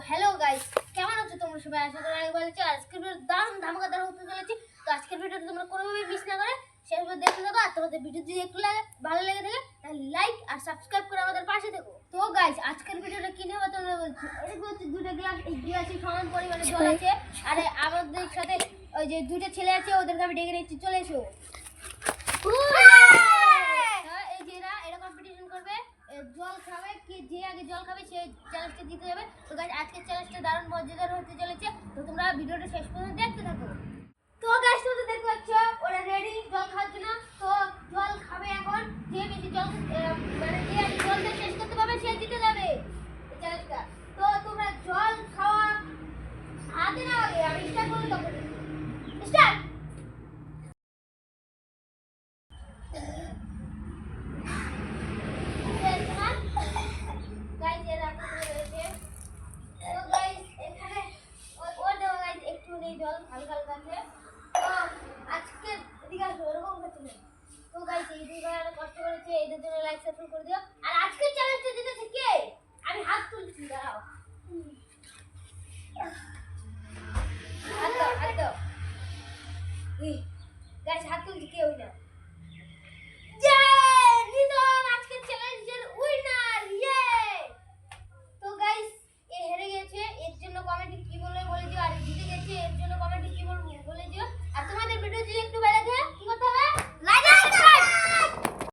Hello guys, কেমন আছো তোমরা সবাই? আশা করি অনেক ভালো আছো। আজকের ভিডিও দারুণ ধামাকাদার হতে চলেছে। তো আজকের ভিডিওটা তোমরা কোনোভাবেই মিস না করে শেষ পর্যন্ত দেখতে থাকো। আর তোমাদের ভিডিও যদি একটু ভালো লেগে থাকে তাহলে লাইক আর সাবস্ক্রাইব করে আমাদের পাশে থেকো। তো গাইস, আজকের ভিডিওটা কি নিয়ে কথা বলছি, এরকম হচ্ছে দুটো গ্লাস, এই গ্লাসে সমান পরিমাণে জল আছে। আর আমাদের সাথে ওই যে দুটো ছেলে আছে, ওদেরকে আমি ডেকে নিচ্ছি, চলে এসো। এই যে এরা কম্পিটিশন করবে, জল খাবে, কি যে আগে জল খাবে সে চ্যালেঞ্জটা জিতে যাবে। তো গাইস, আজকের চ্যালেঞ্জটা দারুণ মজাদার হতে চলেছে। তো তোমরা ভিডিওটা শেষ পর্যন্ত দেখতে থাকো। তো গাইস, তোমরা দেখতে পাচ্ছ ওরা রেডি জল খাওয়ার জন্য। তো জল খাবে এখন। যে বেশি জল মানে যে আগে জলটা শেষ করতে পারবে সে জিতে যাবে এই চ্যালেঞ্জটা।